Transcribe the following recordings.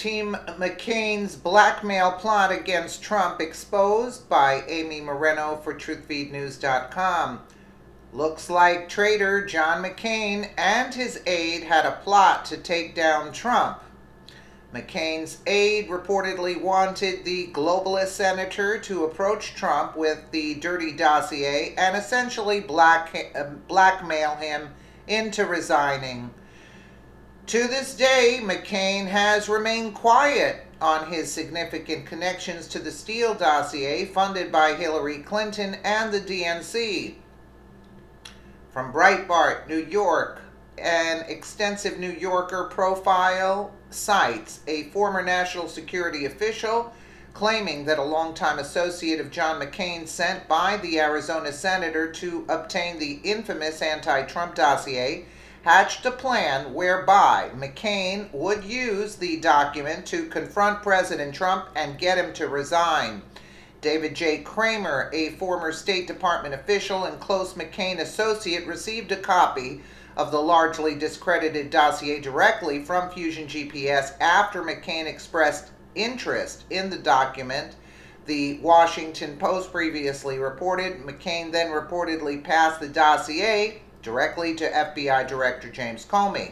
Team Mccain'S blackmail plot against Trump exposed by Amy Moreno for TruthFeedNews.com. Looks like traitor John McCain and his aide had a plot to take down Trump. McCain's aide reportedly wanted the globalist senator to approach Trump with the dirty dossier and essentially blackmail him into resigning. To this day, McCain has remained quiet on his significant connections to the Steele dossier funded by Hillary Clinton and the DNC. From Breitbart, New York, an extensive New Yorker profile cites a former national security official claiming that a longtime associate of John McCain sent by the Arizona senator to obtain the infamous anti-Trump dossier hatched a plan whereby McCain would use the document to confront President Trump and get him to resign. David J. Kramer, a former State Department official and close McCain associate, received a copy of the largely discredited dossier directly from Fusion GPS after McCain expressed interest in the document. The Washington Post previously reported McCain then reportedly passed the dossier directly to FBI Director James Comey.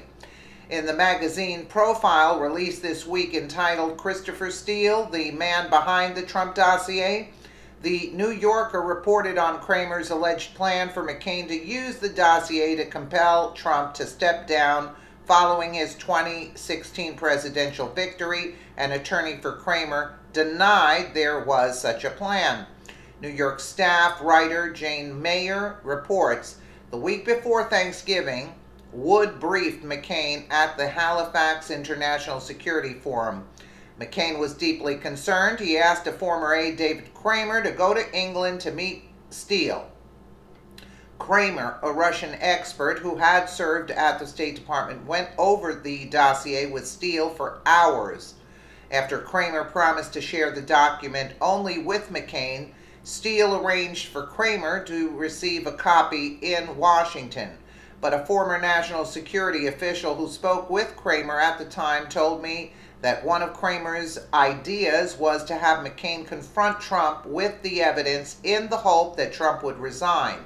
In the magazine profile released this week entitled Christopher Steele, the man behind the Trump dossier, the New Yorker reported on Kramer's alleged plan for McCain to use the dossier to compel Trump to step down following his 2016 presidential victory. An attorney for Kramer denied there was such a plan. New York staff writer Jane Mayer reports the week before Thanksgiving, Wood briefed McCain at the Halifax International Security Forum. McCain was deeply concerned. He asked a former aide, David Kramer, to go to England to meet Steele. Kramer, a Russian expert who had served at the State Department, went over the dossier with Steele for hours. After Kramer promised to share the document only with McCain, Steele arranged for Kramer to receive a copy in Washington. But a former national security official who spoke with Kramer at the time told me that one of Kramer's ideas was to have McCain confront Trump with the evidence in the hope that Trump would resign.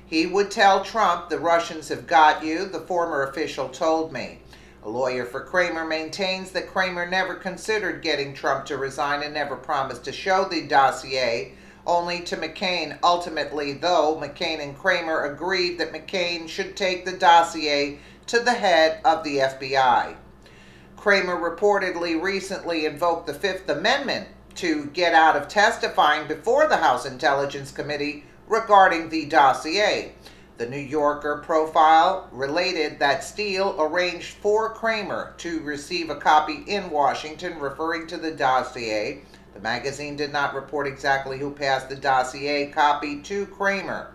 He would tell Trump, "The Russians have got you," the former official told me. A lawyer for Kramer maintains that Kramer never considered getting Trump to resign and never promised to show the dossier only to McCain. Ultimately, though, McCain and Kramer agreed that McCain should take the dossier to the head of the FBI. Kramer reportedly recently invoked the Fifth Amendment to get out of testifying before the House Intelligence Committee regarding the dossier. The New Yorker profile related that Steele arranged for Kramer to receive a copy in Washington referring to the dossier. The magazine did not report exactly who passed the dossier copy to Kramer.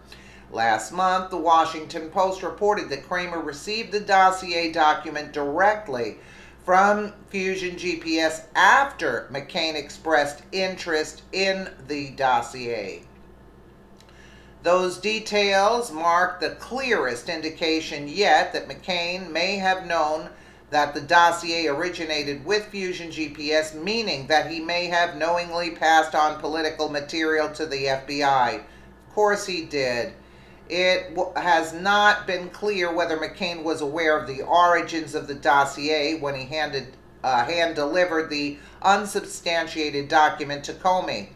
Last month, the Washington Post reported that Kramer received the dossier document directly from Fusion GPS after McCain expressed interest in the dossier. Those details mark the clearest indication yet that McCain may have known that the dossier originated with Fusion GPS, meaning that he may have knowingly passed on political material to the FBI. Of course he did. It has not been clear whether McCain was aware of the origins of the dossier when he hand-delivered the unsubstantiated document to Comey.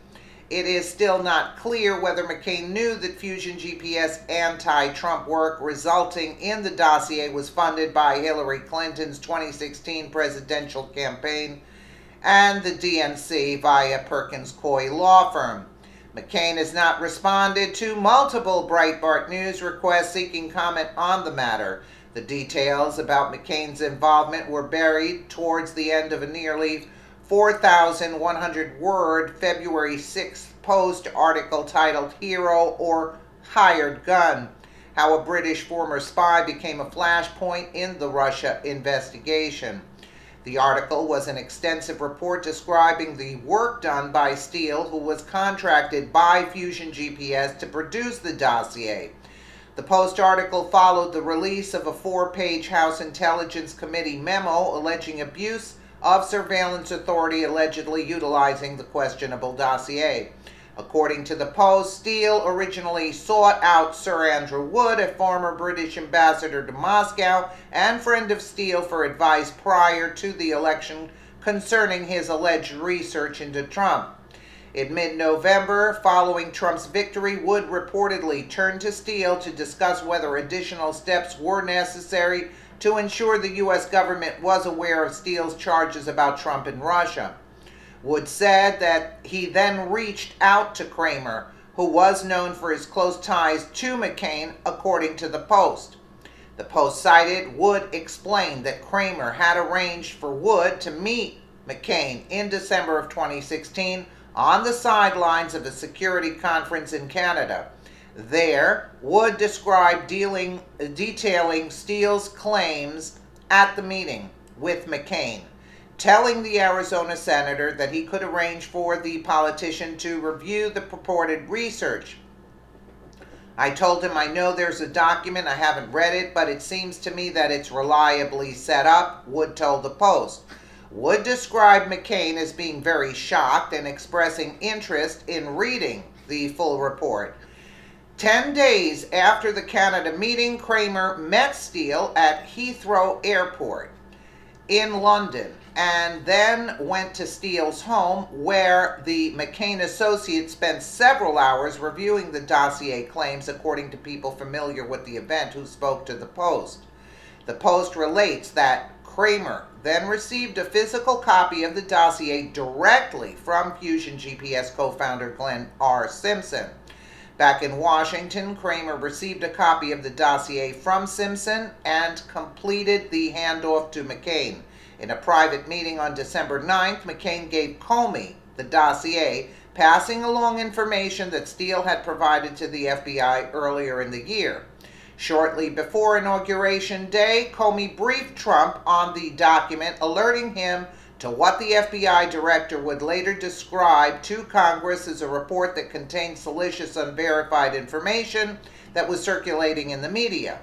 It is still not clear whether McCain knew that Fusion GPS anti-Trump work resulting in the dossier was funded by Hillary Clinton's 2016 presidential campaign and the DNC via Perkins Coie law firm. McCain has not responded to multiple Breitbart News requests seeking comment on the matter. The details about McCain's involvement were buried towards the end of a nearly 4,100-word February 6th Post article titled Hero or Hired Gun: How a British Former Spy Became a Flashpoint in the Russia Investigation. The article was an extensive report describing the work done by Steele, who was contracted by Fusion GPS to produce the dossier. The Post article followed the release of a 4-page House Intelligence Committee memo alleging abuse of surveillance authority allegedly utilizing the questionable dossier. According to the Post, Steele originally sought out Sir Andrew Wood, a former British ambassador to Moscow and friend of Steele, for advice prior to the election concerning his alleged research into Trump. In mid-November, following Trump's victory, Wood reportedly turned to Steele to discuss whether additional steps were necessary to ensure the U.S. government was aware of Steele's charges about Trump and Russia. Wood said that he then reached out to Kramer, who was known for his close ties to McCain, according to the Post. The Post cited Wood explained that Kramer had arranged for Wood to meet McCain in December of 2016 on the sidelines of a security conference in Canada. There, Wood described detailing Steele's claims at the meeting with McCain, telling the Arizona senator that he could arrange for the politician to review the purported research. I told him, I know there's a document, I haven't read it, but it seems to me that it's reliably set up, Wood told the Post. Wood described McCain as being very shocked and expressing interest in reading the full report. 10 days after the Canada meeting, Kramer met Steele at Heathrow Airport in London and then went to Steele's home, where the McCain associate spent several hours reviewing the dossier claims, according to people familiar with the event who spoke to the Post. The Post relates that Kramer then received a physical copy of the dossier directly from Fusion GPS co-founder Glenn R. Simpson. Back in Washington, Kramer received a copy of the dossier from Simpson and completed the handoff to McCain. In a private meeting on December 9th, McCain gave Comey the dossier, passing along information that Steele had provided to the FBI earlier in the year. Shortly before Inauguration Day, Comey briefed Trump on the document, alerting him to what the FBI director would later describe to Congress as a report that contained salacious, unverified information that was circulating in the media.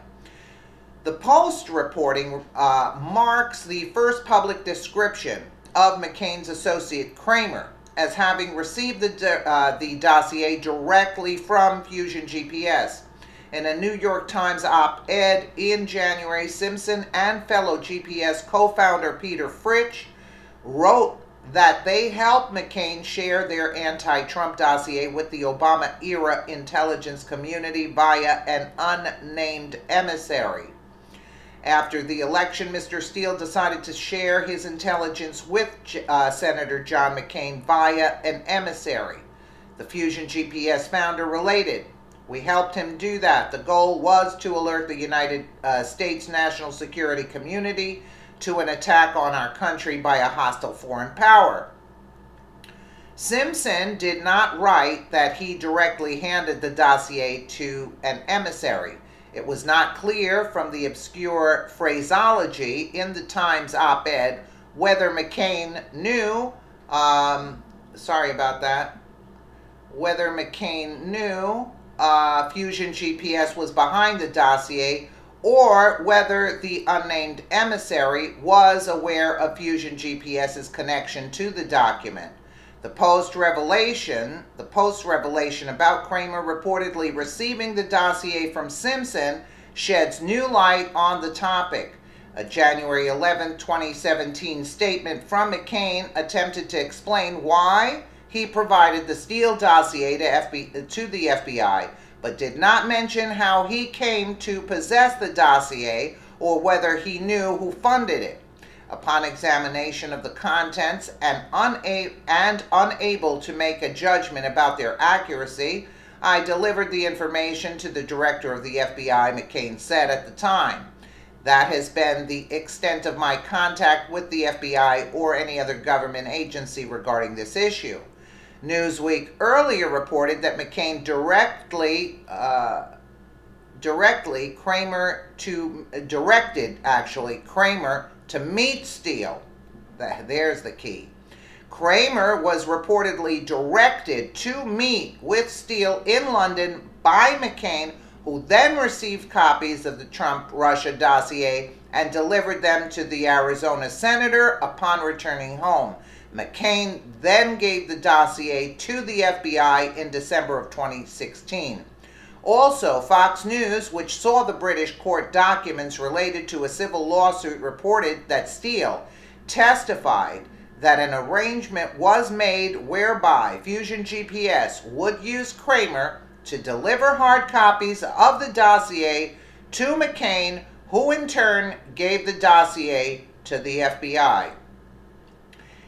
The Post reporting marks the first public description of McCain's associate Kramer as having received the dossier directly from Fusion GPS. In a New York Times op-ed in January, Simpson and fellow GPS co-founder Peter Fritsch wrote that they helped McCain share their anti-Trump dossier with the Obama-era intelligence community via an unnamed emissary. After the election, Mr. Steele decided to share his intelligence with Senator John McCain via an emissary. The Fusion GPS founder related, "We helped him do that. The goal was to alert the United States national security community to an attack on our country by a hostile foreign power." Simpson did not write that he directly handed the dossier to an emissary. It was not clear from the obscure phraseology in the Times op-ed whether McCain knew, whether McCain knew Fusion GPS was behind the dossier, or whether the unnamed emissary was aware of Fusion GPS's connection to the document. The Post revelation about Kramer reportedly receiving the dossier from Simpson sheds new light on the topic. A January 11, 2017 statement from McCain attempted to explain why he provided the Steele dossier to the FBI, but did not mention how he came to possess the dossier or whether he knew who funded it. Upon examination of the contents and unable to make a judgment about their accuracy, I delivered the information to the director of the FBI, McCain said at the time. That has been the extent of my contact with the FBI or any other government agency regarding this issue. Newsweek earlier reported that McCain directed Kramer to meet Steele. There's the key. Kramer was reportedly directed to meet with Steele in London by McCain, who then received copies of the Trump-Russia dossier and delivered them to the Arizona senator upon returning home. McCain then gave the dossier to the FBI in December of 2016. Also, Fox News, which saw the British court documents related to a civil lawsuit, reported that Steele testified that an arrangement was made whereby Fusion GPS would use Kramer to deliver hard copies of the dossier to McCain, who in turn gave the dossier to the FBI.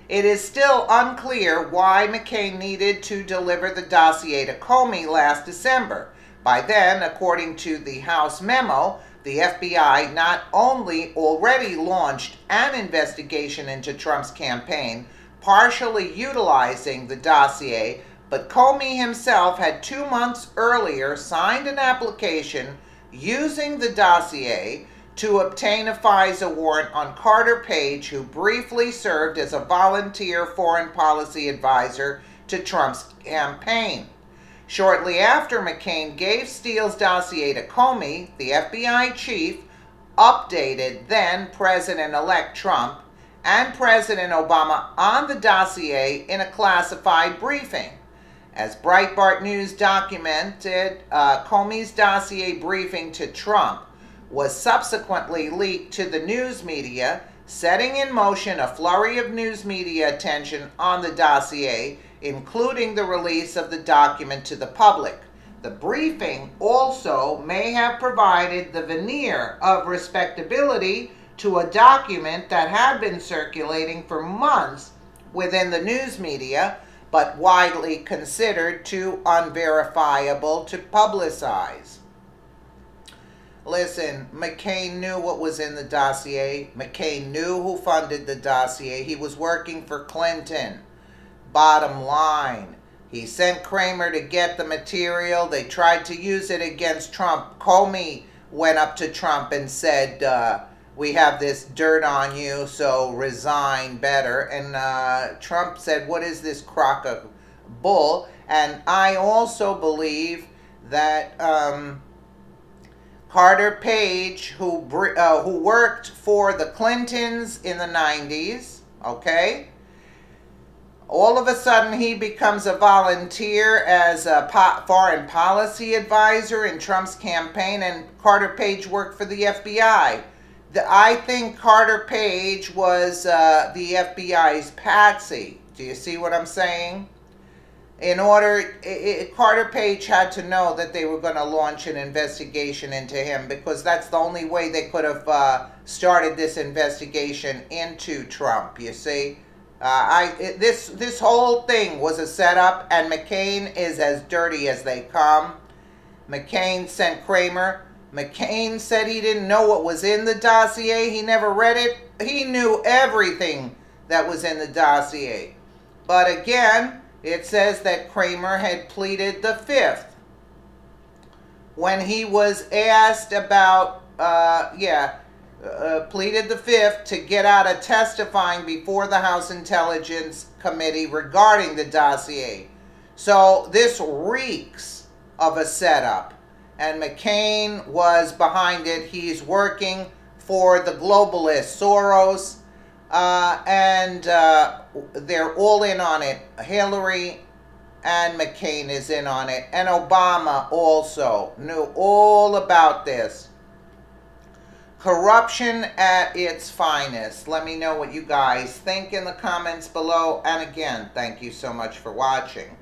It is still unclear why McCain needed to deliver the dossier to Comey last December. By then, according to the House memo, the FBI not only already launched an investigation into Trump's campaign, partially utilizing the dossier, but Comey himself had 2 months earlier signed an application using the dossier to obtain a FISA warrant on Carter Page, who briefly served as a volunteer foreign policy advisor to Trump's campaign. Shortly after McCain gave Steele's dossier to Comey, the FBI chief updated then President-elect Trump and President Obama on the dossier in a classified briefing. As Breitbart News documented, Comey's dossier briefing to Trump was subsequently leaked to the news media, setting in motion a flurry of news media attention on the dossier, including the release of the document to the public. The briefing also may have provided the veneer of respectability to a document that had been circulating for months within the news media, but widely considered too unverifiable to publicize. Listen, McCain knew what was in the dossier. McCain knew who funded the dossier. He was working for Clinton. Bottom line, he sent Kramer to get the material. They tried to use it against Trump. Comey went up to Trump and said, we have this dirt on you, so resign better. And Trump said, what is this crock of bull? And I also believe that Carter Page, who worked for the Clintons in the 90s, okay? All of a sudden, he becomes a volunteer as a foreign policy advisor in Trump's campaign, and Carter Page worked for the FBI. I think Carter Page was the FBI's patsy. Do you see what I'm saying? Carter Page had to know that they were going to launch an investigation into him, because that's the only way they could have started this investigation into Trump, you see? This whole thing was a setup, and McCain is as dirty as they come. McCain sent Kramer. McCain said he didn't know what was in the dossier. He never read it. He knew everything that was in the dossier. But again, it says that Kramer had pleaded the fifth. When he was asked about, pleaded the fifth to get out of testifying before the House Intelligence Committee regarding the dossier. So this reeks of a setup, and McCain was behind it. He's working for the globalists, Soros, and they're all in on it. Hillary and McCain is in on it, and Obama also knew all about this. Corruption at its finest. Let me know what you guys think in the comments below. And again, thank you so much for watching.